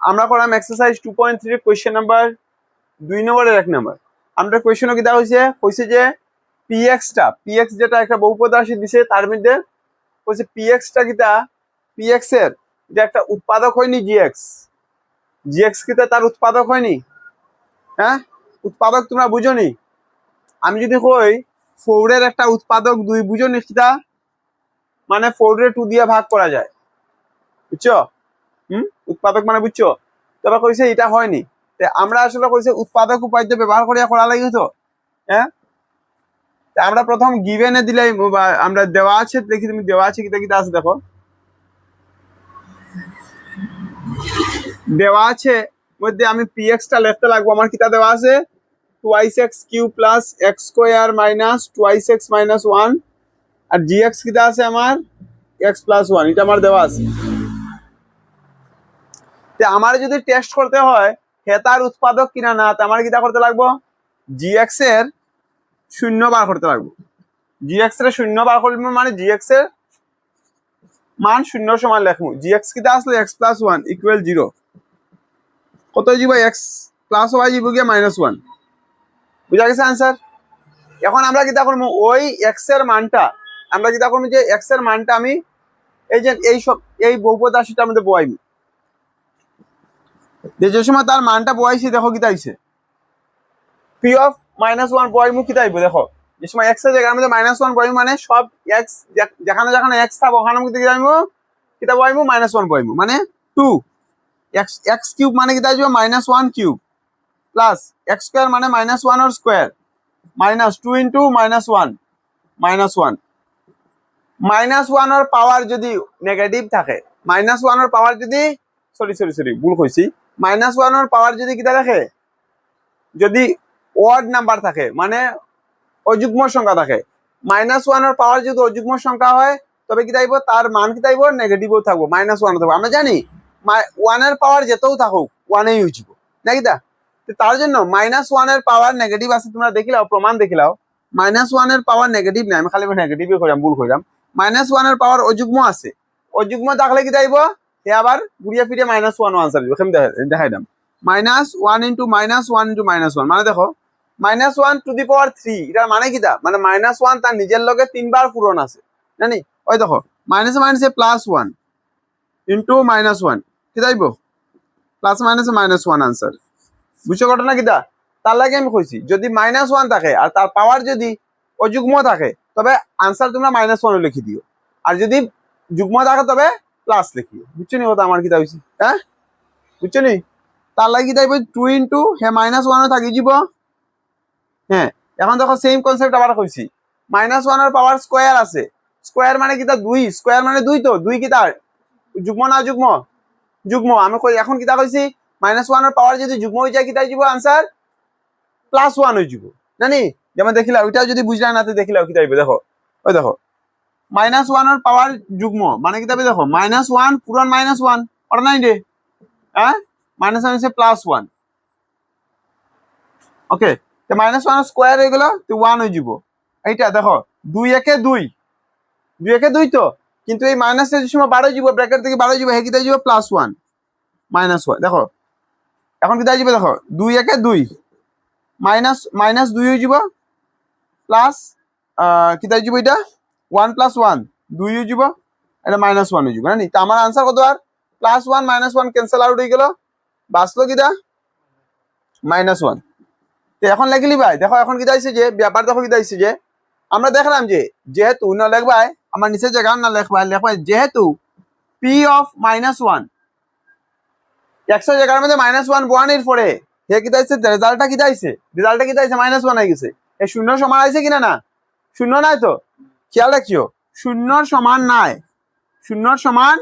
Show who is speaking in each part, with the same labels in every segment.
Speaker 1: আমরা করলাম exercise 2.3 question number 2 নম্বরের 1 নম্বর। আমরা কোয়েশ্চেনও কি দেওয়া হয়েছে যে পিএক্স যেটা একটা বহুপদ রাশি দিছে তার মধ্যে হচ্ছে পিএক্সটা কিটা পিএক্স এর যে একটা উৎপাদক হয়নি জিএক্স কিটা তার উৎপাদক হয়নি। হ্যাঁ, উৎপাদক তোমরা বুঝোনি। আমি যদি কই 4 এর একটা উৎপাদক 2 বুঝোনি কিটা, মানে 4 রে 2 দিয়ে ভাগ করা যায়, বুঝছো? উৎপাদক মানে বুঝছো? তবে কইছে এটা হয়নি। আমরা আসলে কইছে উৎপাদক উপায় ব্যবহার করিয়া করা লাগি তো। হ্যাঁ, আমরা প্রথম গিভেনে দিলাই আমরা দেওয়া আছে, দেখি তুমি দেওয়া আছে কিটা কিটা আছে দেখো। দেওয়া আছে মধ্যে আমি পিএক্সটা লিখতে লাগবো। আমার কিটা দেওয়া আছে 2x³ plus x² minus 2x minus 1 আর gx কিটা আছে আমার x প্লাস 1, এটা আমার দেওয়া আছে। আমার যদি টেস্ট করতে হয় হেতার উৎপাদক কিনা না, আমার কিটা করতে লাগবো gx এর 0 বার করতে লাগবো। gx এর 0 বার করলে মানে gx এর মান 0 সমান লিখবো। gx কিটা আসলে x প্লাস 1 ইকুয়াল 0। কত যাব x প্লাস y যাব গিয়ে -1। বুঝা গেছে आंसर? এখন আমরা কিটা করব ওই x এর মানটা আমরা কিটা করব যে x এর মানটা আমি এই যে এই বহুপদ রাশিটার মধ্যে বসাইব। যে সময় তার মানটা বসাইছি দেখো কিটা আইছে p অফ -1 বসাইব কিটা আইব দেখো। যে সময় x এর জায়গার মধ্যে -1 বসাইব মানে সব x যেখানে যেখানে x থাকবে ওখানে মধ্যে কিটা আইব কিটা বসাইব -1 বসাইব মানে 2 x³ মানে কিটা আসবে -1 কিউব প্লাস x² মানে -1 এর স্কয়ার মাইনাস 2 ইনটু -1 -1 এর পাওয়ার যদি নেগেটিভ থাকে, -1 এর পাওয়ার যদি সরি ভুল কইছি, -1 এর পাওয়ার যদি কিটা থাকে যদি অড নাম্বার থাকে মানে অযুগ্ম সংখ্যা থাকে, -1 এর পাওয়ার যদি অযুগ্ম সংখ্যা হয় তবে কিটা আইব তার মান কিটা আইব নেগেটিভও থাকবো, -1 থাকবো। আমরা জানি 1 এর পাওয়ার যেতেও থাকুক 1 এই হইব নাকি দা। তার জন্য -1 এর পাওয়ার নেগেটিভ আছে, তোমরা দেখিলাও প্রমাণ দেখিলাও। -1 এর পাওয়ার নেগেটিভ নাই, আমি খালি নেগেটিভই কইরাম, ভুল কইরাম। -1 এর পাওয়ার অযুগ্ম আছে, অযুগ্ম থাকলে কি যাইব এ আবার ঘুরিয়ে ফিরে -1 আনসার দিব। কেমন দেখাই দাম -1 ইনটু -1 ইনটু -1 মানে দেখো -1 টু দি পাওয়ার 3 এটার মানে কিটা মানে -1 তার নিজের লগে 3 বার পূরণ আছে জানি। ওই দেখো মাইনাসে +1 ইনটু -1 কি যাইব প্লাস মাইনাসে -1 আনসার। বুঝছো ঘটনা কিটা? তার লাগে আমি কইছি যদি -1 থাকে আর তার পাওয়ার যদি অযুগ্ম থাকে তবে আনসার তোমরা -1 লিখি দিও, আর যদি যুগ্ম থাকে তবে প্লাস লিখিও। বুঝছো নি কথা আমার কিটা হইছে? হ্যাঁ বুঝছো নি? তার লাগে কি যাইব 2 ইনটু হে -1 থাকি যাব। হ্যাঁ, এখন দেখো সেম কনসেপ্ট আবার কইছি -1 এর পাওয়ার স্কয়ার আছে, স্কয়ার মানে কিটা 2, স্কয়ার মানে 2 তো 2 কিটা যুগ্ম না যুগ্ম? যুগ্ম। আমি কই এখন কিটা কইছি -1 এর পাওয়ার যদি যুগ্ম হয়ে যায় কিটা যাব আনসার +1 হয়ে যাব জানি। যেমন দেখিলা ওইটা যদি বুঝলা না তো দেখিলা কি যাইবে দেখো। ওই দেখো -1 এর পাওয়ার যুগ্ম মানে কি যাবে দেখো -1 পুরন -1 আর নাই রে। হ্যাঁ -1 হইছে +1। ওকে, তো -1 এর স্কয়ার হয়ে গেল তো 1 হয়ে যাব। এইটা দেখো 2 একে 2 2 একে 2 তো, কিন্তু এই মাইনাসের সময় 12 যাব, ব্র্যাকেট থেকে 12 যাব, হে কি যাব +1 -1 দেখো। এখন কি যাবে দেখো 2 একে 2 মাইনাস 2 হয়ে যাব প্লাস কি যাব এটা 1 + 1 2 হয়ে যাব, এটা -1 হয়ে যাব জানি। তো আমার आंसर কত আর +1 -1 ক্যান্সেল আউট হয়ে গেল, বাঁচলো কিটা -1। তো এখন লিখলি ভাই দেখো এখন কি যাইছে যে ব্যাপার দেখো কি যাইছে যে আমরা দেখলাম যে যেহেতু না লিখবাই আমার নিচে জায়গা না লিখবাই যেহেতু p অফ -1 x এর জায়গার মধ্যে -1 এর পরে হে কি যাইছে রেজাল্টটা কি যাইছে -1 হয়ে গেছে। এই শূন্য সমান আছে কিনা না? শূন্য নাই তো, খেয়াল রাখিও শূন্যর সমান নাই, শূন্যর সমান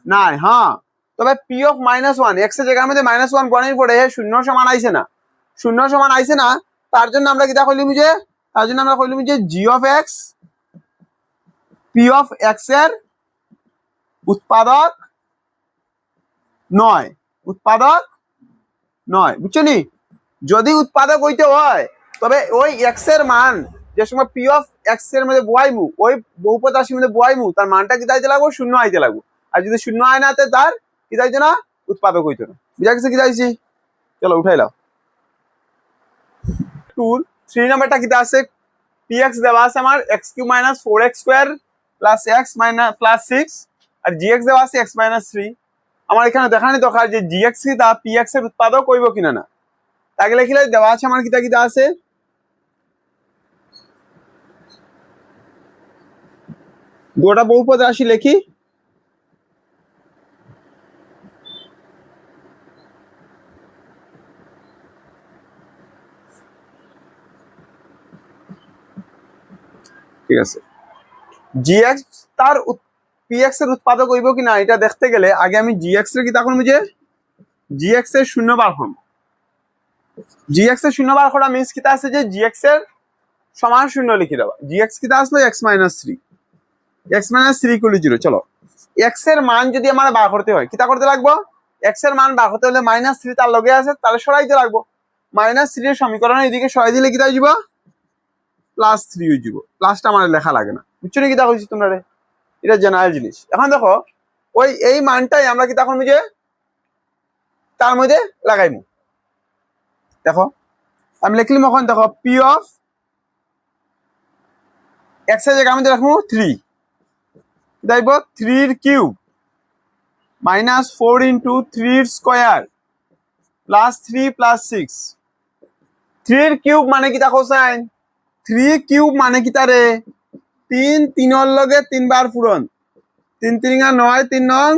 Speaker 1: নাই। হ্যাঁ, তবে p অফ -1 x এর জায়গার মধ্যে -1 বনের পরে হে শূন্য সমান আইছে না, শূন্য সমান আইছে না। তার জন্য আমরা কি কইলিম যে g of x p of x এর উৎপাদক নয়, উৎপাদক নয়। বুঝছো নি? যদি উৎপাদক হইতে হয় তবে ওই x এর মান যে সময় p অফ x এর মধ্যে বসাইমু ওই বহুপদ রাশির মধ্যে বসাইমু তার মানটা কি দাইতে লাগবে 0 আইতে লাগবে। আর যদি 0 আয় না তার কি দাইতে না উৎপাদক হইতো না। বুঝা গেছে কি যাইছি? চলো উঠাই লাও। 3 নাম্বারটা কিটা আছে, px দেওয়া আছে আমার x³ - 4x² + x + 6 আর gx দেওয়া আছে x - 3। আমার এখানে দেখানি দরকার যে gx কিটা px এর উৎপাদক হইব কিনা না। তাকে লিখিলে দেওয়া আছে আমার কিটা কিটা আছে, দুটা বহুপদ রাশি লিখি। ঠিক আছে, gx তার px এর উৎপাদক হইব কিনা এটা দেখতে গেলে আগে আমি gx এর কিটা করব, যে gx এর শূন্য বার করব। gx এর শূন্য বার করা মিন্স কিটা আছে যে gx এর সমান শূন্য লিখে দেওয়া। gx কিটা আসলো x - 3, x - 3 = 0। চলো x এর মান যদি আমার বার করতে হয় কিটা করতে লাগবো, x এর মান বার করতে হলে -3 তার লগে আছে, তাহলে সরাইতে লাগবো। -3 এর সমীকরণ এদিকে সরাই দিলে কিটা হয়ে যাব, +3 হয়ে যাব। প্লাসটা আমার লেখা লাগে না, বুঝছো নি কিটা কইছি তোমরা? এটা জেনারেল জিনিস। এখন দেখো ওই এই মানটাই আমরা কিটা করব, যে তার মধ্যে লাগাইমু। দেখো আমি লিখলাম, এখন দেখো p of x এর জায়গায় আমি রাখবো 3, দেখব 3 এর কিউব -4 * 3 এর স্কয়ার +3 + 6। 3 এর কিউব মানে কিটা কোসাইন, 3 কিউব মানে কিটা রে, 3 3 এর লগে 3 বার পূরণ, 3 3 9, 3 9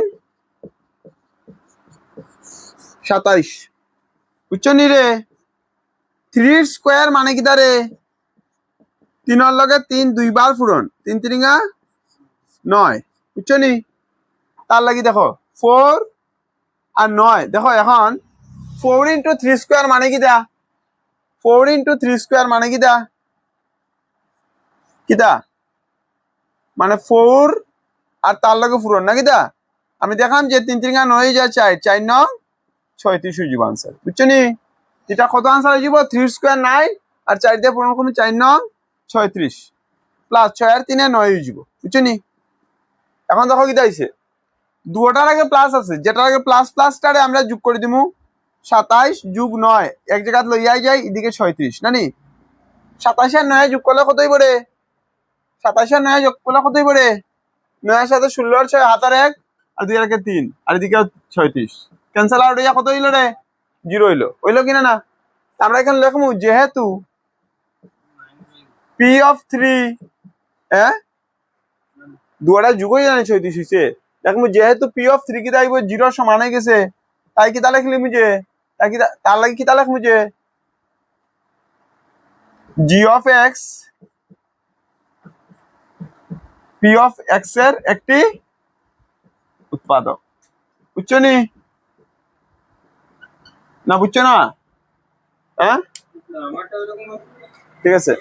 Speaker 1: 27। বুঝছো নি রে? 3 এর স্কয়ার মানে কিটা রে, 3 এর লগে 3 2 বার পূরণ, 3 3 9। বুঝছো নি? তার লাগি দেখো 4 আর 9। দেখো এখন 4 * 3 স্কয়ার মানে কিটা, 4 * 3 স্কয়ার মানে কিটা, কিটা মানে 4 আর তার লগে পূরণ না কিটা। আমি দেখাম যে 3 3 9 যায় 4, 4 9 36 হয়ে যাব आंसर। বুঝছো নি? এটা কত आंसर হয়ে যাব, 3 স্কয়ার 9 আর 4 দিয়ে পূরণ করলে 4 9 36 প্লাস 6 আর 3 9 হয়ে যাব। বুঝছো নি? এখন দেখো কিটা আইছে, দুটার আগে প্লাস আছে, যেটার আগে প্লাস প্লাসটারে আমরা যোগ করে দিমু। 27 + 9 এক জায়গা লইয়াই যায়, এদিকে 36 না নি। 27 আর 9 যোগ করলে কত হইব রে, 27 আর 9 যোগ করলে কত হইব রে, 9 এর সাথে 16 আর 6 হাতের 1 আর 2 এর 3 আর এদিকে 36 ক্যান্সেল আউট হইয়া কত হইল রে, 0 হইলো। হইলো কিনা না? আমরা এখানে লিখমু যেহেতু p of 3 হ্যাঁ দুটা যোগ হয়ে জানি 36 হইছে, দেখমু যেহেতু p of 3 কি দাইব 0 সমান হয়ে গেছে, তাই কি তা লিখলিম, যে তাই কি তার লাগি কি তা লিখমু, যে g of x p of x এর একটি উৎপাদক। বুঝছো নি? না বুঝছো না? হ্যাঁ ঠিক আছে।